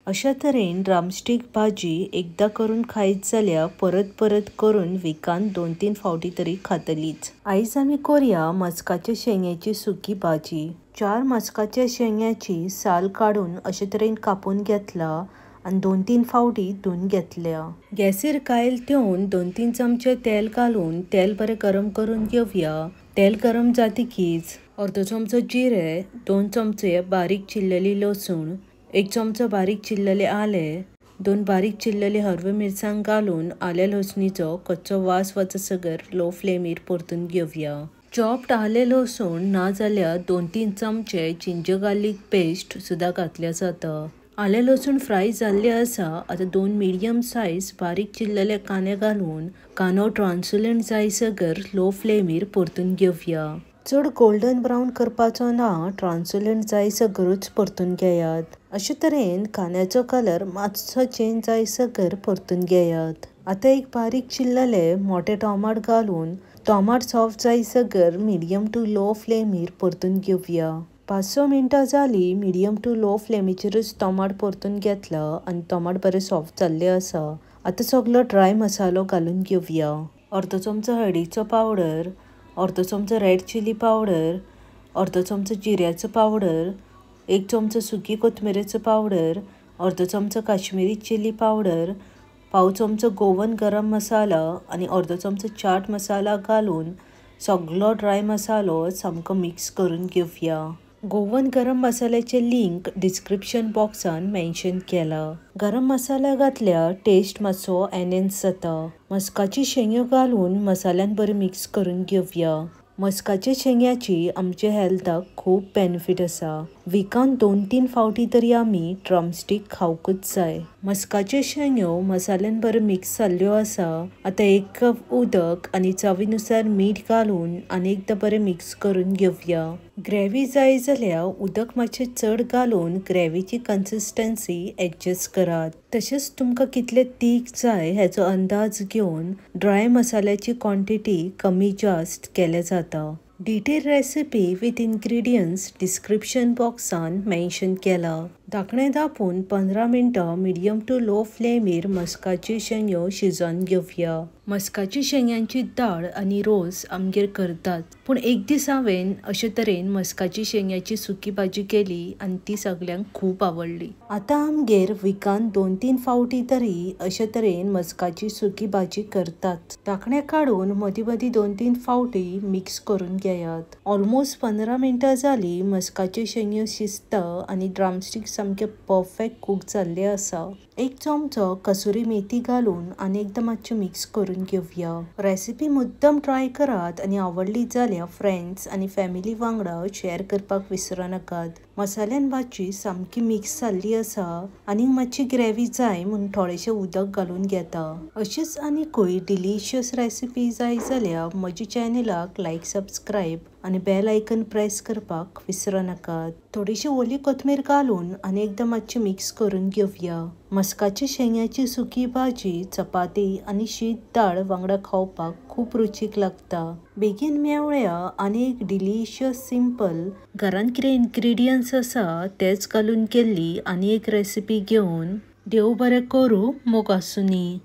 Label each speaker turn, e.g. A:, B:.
A: अशा तरेन ड्रमस्टीक भाजी एकदा करून खायत जाल्यार परत परत करून विकान 2-3 फावटी तरी खातलीच। आयज आमी करूया मस्काच्या शेंग्याची सुकी भाजी। 4 मस्काच्या शेंग्याची साल काढून अशे तरेन कापून घेतला आणि 2-3 फावटी धुवन घेतल्या। गॅसीर कायल ठेवून 2-3 चमचे तेल घालून तेल बरें गरम करून घेवया। तेल गरम जातकीच अर्दो चमचो जिरे, 2 चमचे बारीक चिरलेली लसूण, 1 चमचो बारीक चिरलेले आले, 2 बारीक चिरलेले हरवे मिरसांग घालून आले लसणीचो कच्चो वास वचसर लो फ्लेमीर परतून घेवया। चॉप्ड आले लसूण ना जाल्यार 2-3 चमचे जिंजर गार्लिक पेस्ट सुद्धा घातल्या जाता। आले लसूण फ्राय जाल्ले आसा। आता 2 मिडियम साइज बारीक चिरलेले कांदे घालून कांदो ट्रान्सलंट जायसर लो फ्लेमीर परतून घेवया। चड गोल्डन ब्राउन करपाचो ना, ट्रान्सलंट जायसरच परतून घेयात। अशे तरेन कांद्याचो कलर मातसो चेंज जायसर परतून घेयात। आता एक बारीक चिरलेले मोठे टोमाट घालून टोमाट सॉफ्ट जायसर मिडियम टू लो फ्लेमीर परतून घेवया। 5-6 मिनटां जाली मिडियम टू लो फ्लेमीचेरच टोमाट परतून घेतला आणि टोमाट बरे सॉफ्ट जाल्ले आसा। आता सगळो ड्राय मसालो घालून घेवया। अर्दो चमचो हळदीचो पावडर, अर्दो चमचो रेड चिली पावडर, अर्दो चमचो जिऱ्याचो पावडर, 1 चमचो सुकी कोथमिरेचो पावडर, अर्दो चमचो काश्मीरी चिली पावडर, पाव चमचो गोवन गरम मसाला आणि अर्दो चमचो चाट मसाला घालून सगळो ड्राय मसालो सामको मिक्स करून घेवया। गोवन गरम मसाल्याचे लिंक डिस्क्रिप्शन बॉक्सान मेन्शन केला। गरम मसाला घातल्यार टेस्ट मातसो एनहेन्स जाता। मस्काची शेंग्यो घालून मसाल्यान बरें मिक्स करून घेवया। मस्काच्या शेंग्याची आमच्या हेल्थाक खूब बेनिफिट आसा। विकान 2-3 फावटी तरी आमी ड्रमस्टीक खावकूच जाय। मस्काच्यो शेंग्यो मसाल्यान बरें मिक्स जाल्ल्यो आसा। आता 1 कप उदक आणि चवीनुसार मीठ घालून आणि एकदा बरें मिक्स करून घेवया। ग्रेव्ही जाय जाल्यार उदक मातशें चड घालून ग्रेव्हीची कन्सिस्टन्सी एडजस्ट करात। तशेंच तुमकां कितले तीख जाय हेचो अंदाज घेवन ड्राय मसाल्याची क्वांटिटी कमी जास्त केल्या जाता। Detail recipe with ingredients description बॉक्सान मेन्शन केला। धाकणे धापून 15 मिनटां मिडियम टू लो फ्लेमीर मस्काची शेंग्यो शिजोवन घेवया। मस्काची शेंग्यांची दाळ आणि रोस आमगेर करतात, पण एक दीस हांवें अशे तरेन मस्काची शेंग्याची सुकी भाजी केली आणि ती सगळ्यांक खूप आवडली। आता आमगेर विकान 2-3 फावटी तरी अशे तरेन मस्काची सुकी भाजी करतात। धाकणे काढून मदीं मदीं 2-3 फावटी मिक्स करून घेयात। ऑलमोस्ट 15 मिनटां जाली मस्काचे शेंग्यो शिजता आणि ड्रमस्टीक सामके परफेक्ट कुक जाल्ले आसा। 1 चमचो कसुरी मेथी घालून आणि एकदा मातशें मिक्स करून घेवया। रेसिपी मुद्दम ट्राय करात आणि आवडली जाल्यार फ्रेंड्स आणि फॅमिली वांगडा शेअर करपाक विसरू नाकात। मसाल्यान भाजी सामकी मिक्स जाल्ली आसा आणि मातशी ग्रेव्ही जाय म्हणून थोडेशें उदक घालून घेता। अशीच आनीकूय डिलिशियस रेसिपी जाय जाल्यार म्हज्या चॅनलाक लायक, सबस्क्राईब आणि बेल आयकन प्रेस करपाक विसरू नाकात। थोडीशी ओली कोथमीर घालून आणि एकदा मातशें मिक्स करून घेवया। मस्काच्या शेंग्याची सुकी भाजी चपाती आणि शीत दाळ वांगडा खावपाक खूप रुचीक लागता। बेगीन मेवळ्या आणि एक डिलिशियस सिंपल घरान कितें इंग्रेडियंट्स आसा तेच घालून केल्ली आणि एक रेसिपी घेवन देव बरें करूं मोग आसूनी।